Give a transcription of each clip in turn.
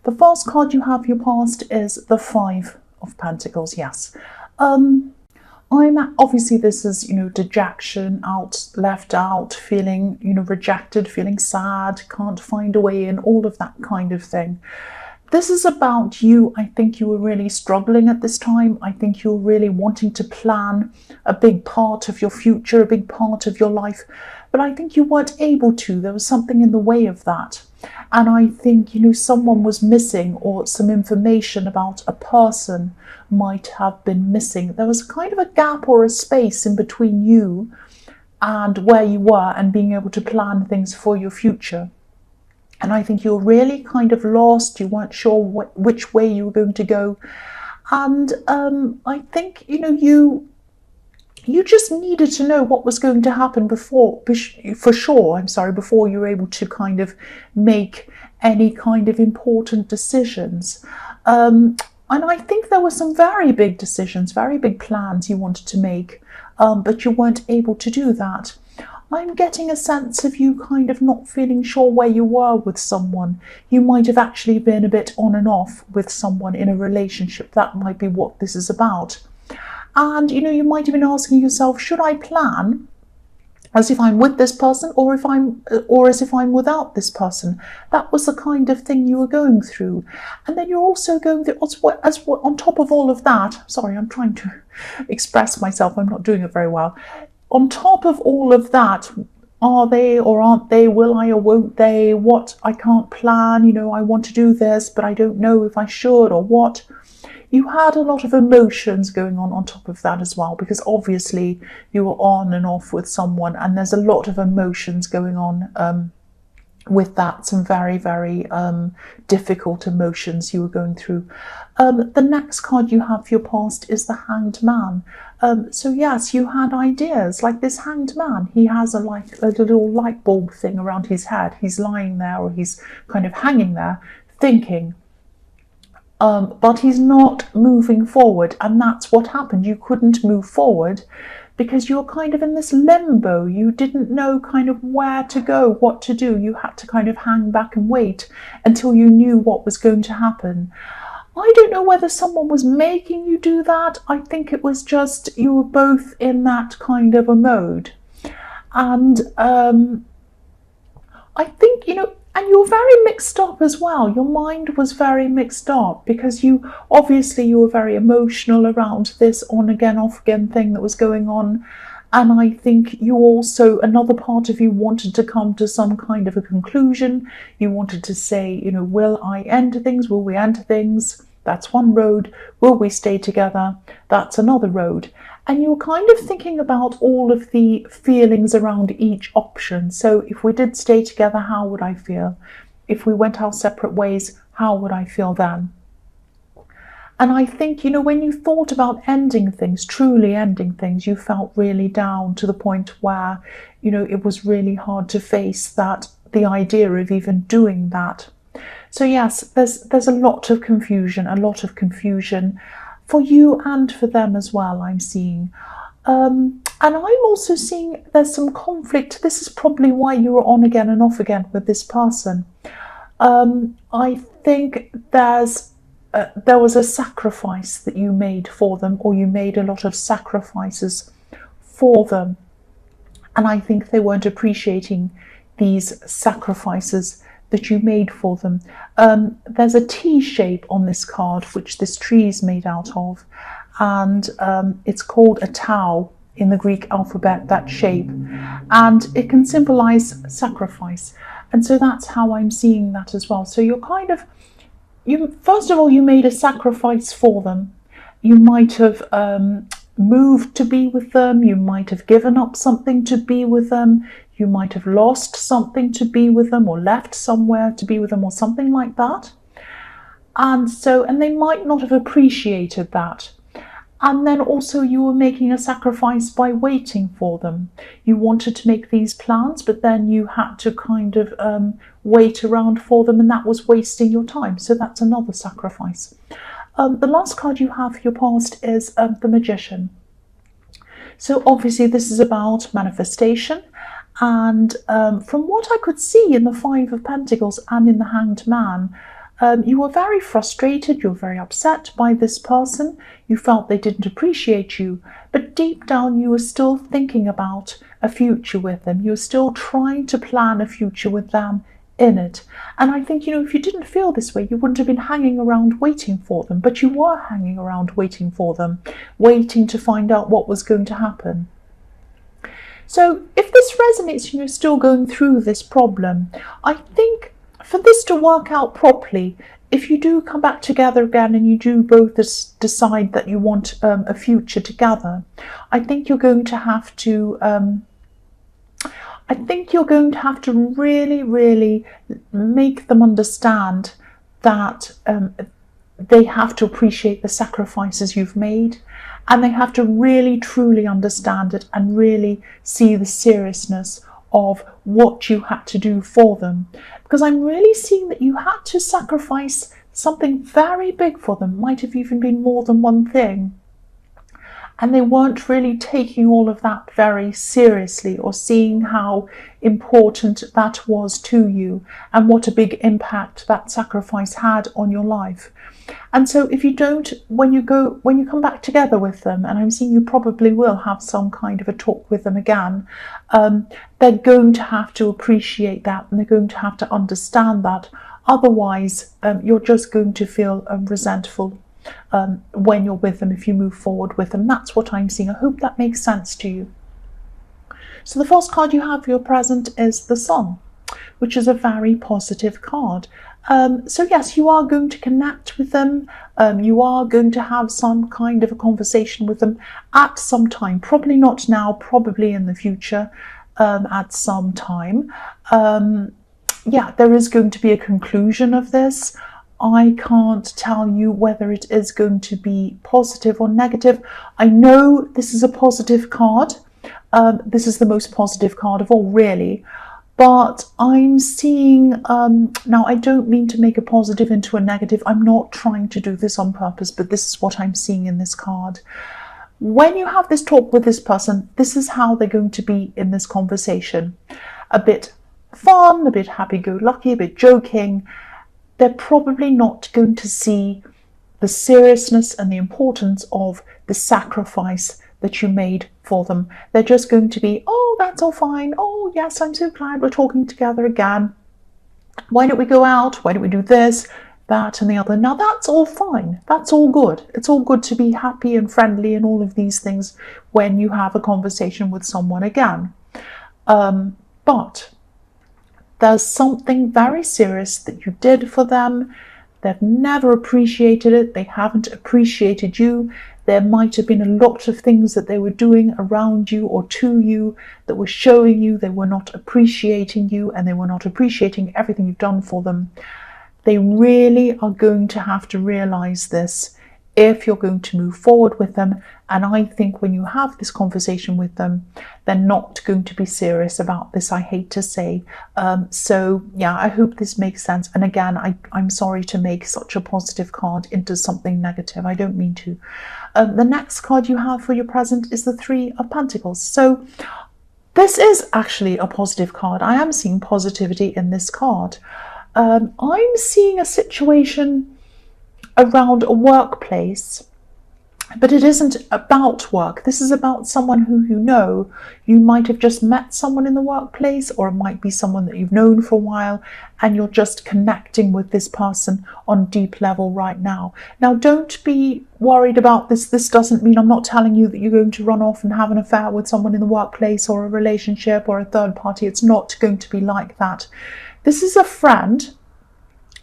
The first card you have for your past is the Five of Pentacles, yes. Obviously this is, dejection, left out, feeling, rejected, feeling sad, can't find a way in, all of that kind of thing. This is about you. I think you were really struggling at this time. I think you were really wanting to plan a big part of your future, a big part of your life, but I think you weren't able to. There was something in the way of that. And I think, someone was missing, or some information about a person might have been missing. There was kind of a gap or a space in between you and where you were and being able to plan things for your future. And I think you're really kind of lost. You weren't sure which way you were going to go. And I think, you just needed to know what was going to happen before you were able to kind of make any kind of important decisions. And I think there were some very big decisions, very big plans you wanted to make, but you weren't able to do that. I'm getting a sense of you kind of not feeling sure where you were with someone. You might have actually been a bit on and off with someone in a relationship. That might be what this is about. And, you might have been asking yourself, should I plan as if I'm with this person or as if I'm without this person? That was the kind of thing you were going through. And then you're also going through, on top of all of that, sorry, I'm trying to express myself, I'm not doing it very well. On top of all of that, are they or aren't they, will I or won't they, what, I can't plan, I want to do this, but I don't know if I should or what. You had a lot of emotions going on top of that as well, because obviously you were on and off with someone, and there's a lot of emotions going on with that, some very, very difficult emotions you were going through. The next card you have for your past is the Hanged Man. So yes, you had ideas, like this Hanged Man. He has a little light bulb thing around his head. He's lying there, or he's kind of hanging there thinking. But he's not moving forward, and that's what happened. You couldn't move forward because you were kind of in this limbo. You didn't know kind of where to go, what to do. You had to kind of hang back and wait until you knew what was going to happen. I don't know whether someone was making you do that. I think it was just you were both in that kind of a mode. And I think, and you're very mixed up as well. Your mind was very mixed up because you were very emotional around this on again, off again thing that was going on. And I think you also, another part of you wanted to come to some kind of a conclusion. You wanted to say, will I end things? Will we end things? That's one road. Will we stay together? That's another road. And you're kind of thinking about all of the feelings around each option. So if we did stay together, how would I feel? If we went our separate ways, how would I feel then? And I think, when you thought about ending things, truly ending things, you felt really down to the point where, it was really hard to face the idea of even doing that. So yes, there's a lot of confusion for you and for them as well, I'm seeing. And I'm also seeing there's some conflict. This is probably why you were on again and off again with this person. I think there was a sacrifice that you made for them, or you made a lot of sacrifices for them. And I think they weren't appreciating these sacrifices that you made for them. There's a T shape on this card, which this tree is made out of, and it's called a tau in the Greek alphabet, that shape, and it can symbolize sacrifice. And so that's how I'm seeing that as well. So you're kind of, first of all, you made a sacrifice for them. You might have moved to be with them. You might have given up something to be with them. You might have lost something to be with them, or left somewhere to be with them, or something like that. And they might not have appreciated that. And then also you were making a sacrifice by waiting for them. You wanted to make these plans, but then you had to kind of wait around for them, and that was wasting your time. So that's another sacrifice. The last card you have for your past is the Magician. So obviously this is about manifestation. And from what I could see in the Five of Pentacles and in the Hanged Man, You were very frustrated, you were very upset by this person, you felt they didn't appreciate you, but deep down you were still thinking about a future with them. You were still trying to plan a future with them in it. And I think, if you didn't feel this way, you wouldn't have been hanging around waiting for them, but you were hanging around waiting for them, waiting to find out what was going to happen. So if this resonates and you're still going through this problem, I think for this to work out properly, if you do come back together again and you do both decide that you want a future together, I think you're going to have to really, really make them understand that they have to appreciate the sacrifices you've made, and they have to really, truly understand it and really see the seriousness of what you had to do for them. Because I'm really seeing that you had to sacrifice something very big for them, might have even been more than one thing. And they weren't really taking all of that very seriously, or seeing how important that was to you and what a big impact that sacrifice had on your life. And so if you don't, when you come back together with them, and I'm seeing you probably will have some kind of a talk with them again, they're going to have to appreciate that, and they're going to have to understand that. Otherwise, you're just going to feel resentful when you're with them, if you move forward with them. That's what I'm seeing. I hope that makes sense to you. So the first card you have for your present is the Sun, which is a very positive card. So yes, you are going to connect with them. You are going to have some kind of a conversation with them at some time. Probably not now, probably in the future, at some time. Yeah, there is going to be a conclusion of this. I can't tell you whether it is going to be positive or negative. I know this is a positive card. This is the most positive card of all, really. But I'm seeing, now I don't mean to make a positive into a negative. I'm not trying to do this on purpose, but this is what I'm seeing in this card. When you have this talk with this person, this is how they're going to be in this conversation. A bit fun, a bit happy-go-lucky, a bit joking. They're probably not going to see the seriousness and the importance of the sacrifice that you made for them. They're just going to be, oh, that's all fine. Oh, yes, I'm so glad we're talking together again. Why don't we go out? Why don't we do this, that, and the other? Now, that's all fine. That's all good. It's all good to be happy and friendly and all of these things when you have a conversation with someone again. But there's something very serious that you did for them. They've never appreciated it. They haven't appreciated you. There might have been a lot of things that they were doing around you or to you that were showing you they were not appreciating you, and they were not appreciating everything you've done for them. They really are going to have to realize this if you're going to move forward with them. And I think when you have this conversation with them, they're not going to be serious about this, I hate to say. So yeah, I hope this makes sense. And again, I'm sorry to make such a positive card into something negative. I don't mean to. The next card you have for your present is the Three of Pentacles. So this is actually a positive card. I am seeing positivity in this card. I'm seeing a situation around a workplace, but it isn't about work. This is about someone who you know. You might have just met someone in the workplace, or it might be someone that you've known for a while, and you're just connecting with this person on deep level right now. Now, don't be worried about this. This doesn't mean, I'm not telling you that you're going to run off and have an affair with someone in the workplace or a relationship or a third party. It's not going to be like that. This is a friend,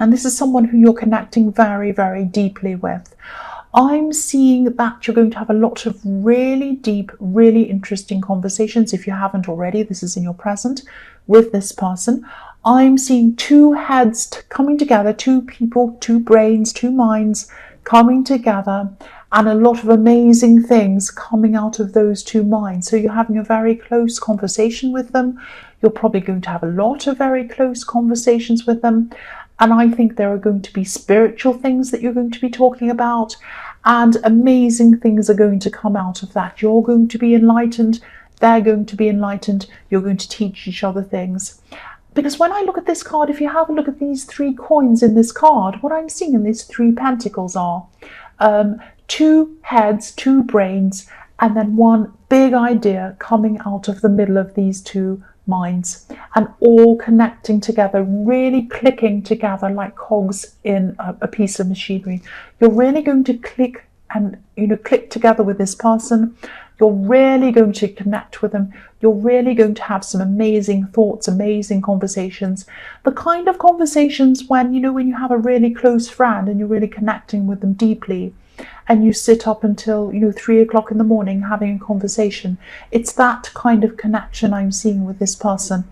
and this is someone who you're connecting very, very deeply with. I'm seeing that you're going to have a lot of really deep, really interesting conversations. If you haven't already, this is in your present with this person. I'm seeing two heads coming together, two people, two brains, two minds coming together, and a lot of amazing things coming out of those two minds. So you're having a very close conversation with them. You're probably going to have a lot of very close conversations with them. And I think there are going to be spiritual things that you're going to be talking about, and amazing things are going to come out of that. You're going to be enlightened. They're going to be enlightened. You're going to teach each other things. Because when I look at this card, if you have a look at these 3 coins in this card, what I'm seeing in these 3 pentacles are 2 heads, 2 brains, and then 1 big idea coming out of the middle of these 2 minds, and all connecting together, really clicking together like cogs in a piece of machinery. You're really going to click and click together with this person. You're really going to connect with them. You're really going to have some amazing thoughts, amazing conversations. The kind of conversations when you have a really close friend and you're really connecting with them deeply, and you sit up until 3 o'clock in the morning having a conversation. It's that kind of connection I'm seeing with this person.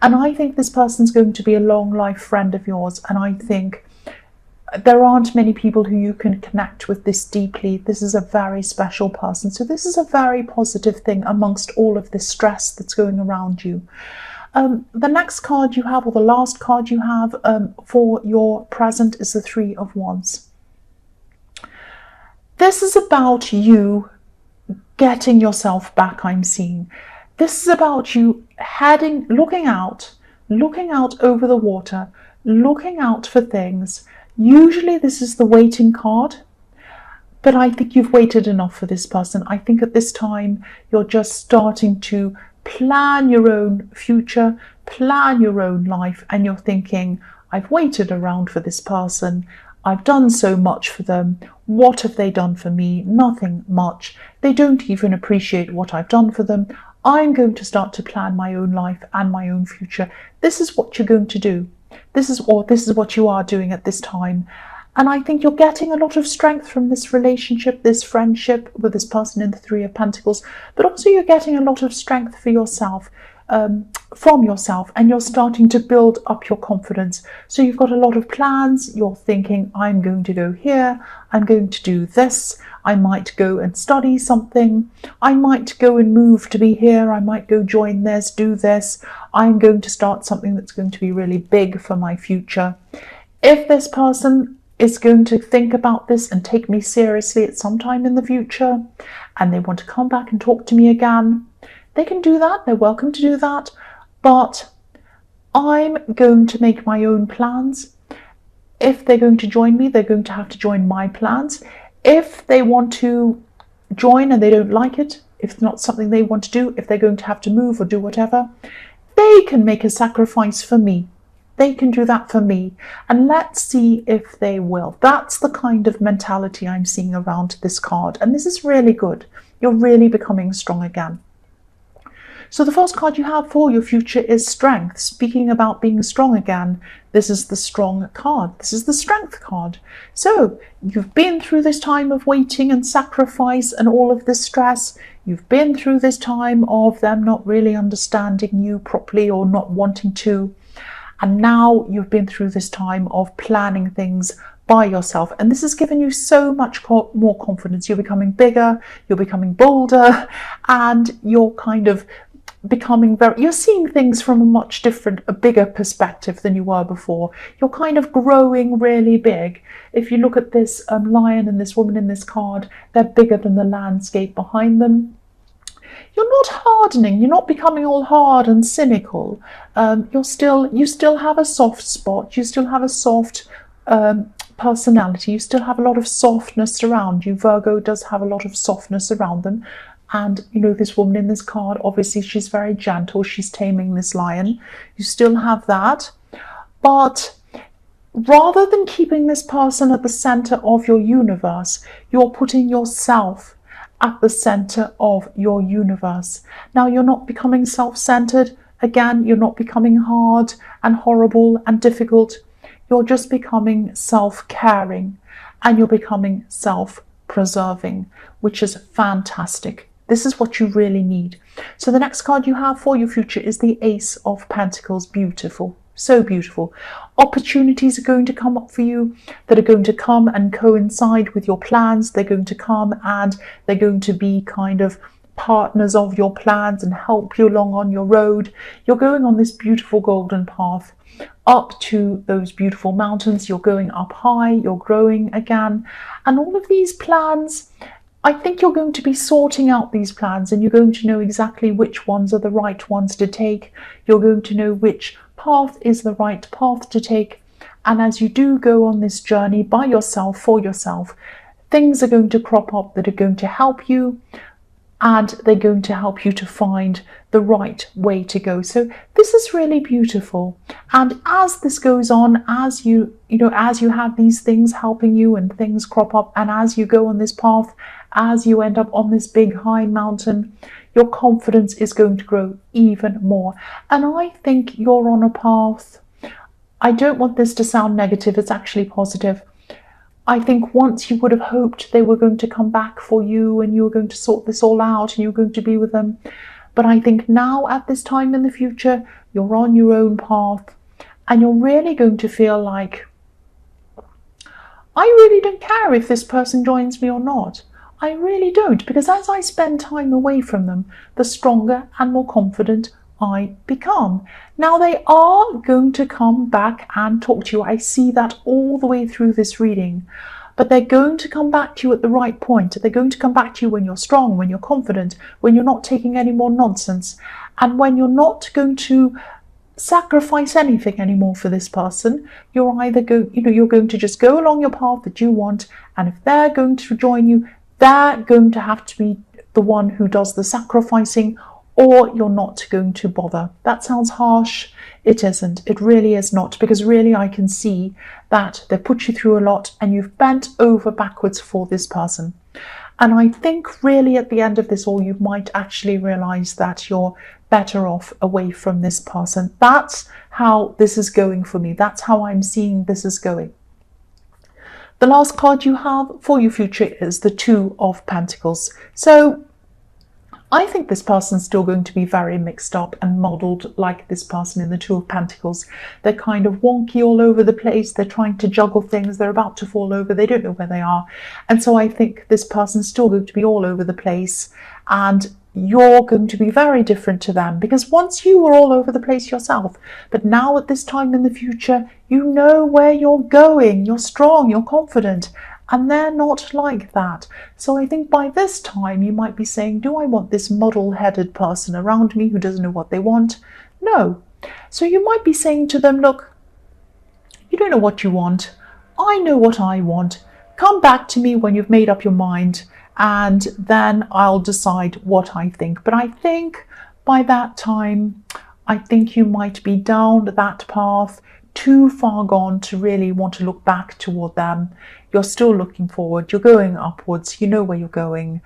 And I think this person's going to be a long life friend of yours. And I think there aren't many people who you can connect with this deeply. This is a very special person. So this is a very positive thing amongst all of this stress that's going around you. The next card you have, or the last card you have for your present, is the 3 of Wands. This is about you getting yourself back, I'm seeing. This is about you looking out over the water, looking out for things. Usually this is the waiting card, but I think you've waited enough for this person. I think at this time you're just starting to plan your own future, plan your own life, and you're thinking, I've waited around for this person. I've done so much for them. What have they done for me? Nothing much. They don't even appreciate what I've done for them. I'm going to start to plan my own life and my own future. This is what you're going to do. This is what you are doing at this time. And I think you're getting a lot of strength from this relationship, this friendship with this person in the 3 of Pentacles, but also you're getting a lot of strength for yourself, from yourself, and you're starting to build up your confidence. So you've got a lot of plans. You're thinking, I'm going to go here, I'm going to do this, I might go and study something, I might go and move to be here, I might go join this, do this, I'm going to start something that's going to be really big for my future. If this person is going to think about this and take me seriously at some time in the future, and they want to come back and talk to me again, they can do that. They're welcome to do that. But I'm going to make my own plans. If they're going to join me, they're going to have to join my plans. If they want to join and they don't like it, if it's not something they want to do, if they're going to have to move or do whatever, they can make a sacrifice for me. They can do that for me. And let's see if they will. That's the kind of mentality I'm seeing around this card. And this is really good. You're really becoming strong again. So the first card you have for your future is Strength. Speaking about being strong again, this is the Strong card. This is the Strength card. So you've been through this time of waiting and sacrifice and all of this stress. You've been through this time of them not really understanding you properly or not wanting to. And now you've been through this time of planning things by yourself. And this has given you so much more confidence. You're becoming bigger, you're becoming bolder, and you're kind of becoming you're seeing things from a bigger perspective than you were before. You're kind of growing really big. If you look at this lion and this woman in this card, they're bigger than the landscape behind them. You're not hardening, you're not becoming all hard and cynical. You still have a soft spot, you still have a soft personality, you still have a lot of softness around you. Virgo does have a lot of softness around them. And, this woman in this card, obviously she's very gentle. She's taming this lion. You still have that. But rather than keeping this person at the center of your universe, you're putting yourself at the center of your universe. Now, you're not becoming self-centered. Again, you're not becoming hard and horrible and difficult. You're just becoming self-caring, and you're becoming self-preserving, which is fantastic. This is what you really need. So the next card you have for your future is the Ace of Pentacles. Beautiful. So beautiful. Opportunities are going to come up for you that are going to come and coincide with your plans. They're going to come and they're going to be kind of partners of your plans and help you along on your road. You're going on this beautiful golden path up to those beautiful mountains. You're going up high. You're growing again. And all of these plans, I think you're going to be sorting out these plans, and you're going to know exactly which ones are the right ones to take. You're going to know which path is the right path to take. And as you do go on this journey by yourself, for yourself, things are going to crop up that are going to help you, and they're going to help you to find the right way to go. So this is really beautiful. And as this goes on, as you have these things helping you and things crop up, and as you go on this path, as you end up on this big high mountain, your confidence is going to grow even more. And I think you're on a path. I don't want this to sound negative, it's actually positive. I think once you would have hoped they were going to come back for you and you were going to sort this all out and you were going to be with them. But I think now at this time in the future, you're on your own path and you're really going to feel like, I really don't care if this person joins me or not. I really don't, because as I spend time away from them, the stronger and more confident I become. Now they are going to come back and talk to you. I see that all the way through this reading. But they're going to come back to you at the right point. They're going to come back to you when you're strong, when you're confident, when you're not taking any more nonsense, and when you're not going to sacrifice anything anymore for this person. You're either you're going to just go along your path that you want, and if they're going to join you, they're going to have to be the one who does the sacrificing, or you're not going to bother. That sounds harsh. It isn't. It really is not, because really I can see that they put you through a lot and you've bent over backwards for this person. And I think really at the end of this all, you might actually realize that you're better off away from this person. That's how this is going for me. That's how I'm seeing this is going. The last card you have for your future is the Two of Pentacles. So I think this person's still going to be very mixed up and modelled like this person in the Two of Pentacles. They're kind of wonky all over the place. They're trying to juggle things. They're about to fall over. They don't know where they are. And so I think this person's still going to be all over the place. And you're going to be very different to them, because once you were all over the place yourself, but now at this time in the future, you know where you're going. You're strong. You're confident. And they're not like that. So I think by this time you might be saying, do I want this muddle-headed person around me who doesn't know what they want? No. So you might be saying to them, look, you don't know what you want. I know what I want. Come back to me when you've made up your mind, and then I'll decide what I think. But I think by that time, I think you might be down that path, too far gone to really want to look back toward them. You're still looking forward, you're going upwards, you know where you're going.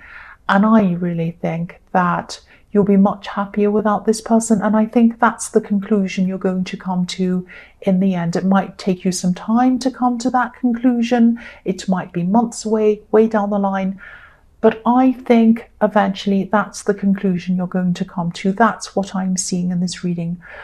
And I really think that you'll be much happier without this person. And I think that's the conclusion you're going to come to in the end. It might take you some time to come to that conclusion. It might be months away, way down the line. But I think eventually that's the conclusion you're going to come to. That's what I'm seeing in this reading.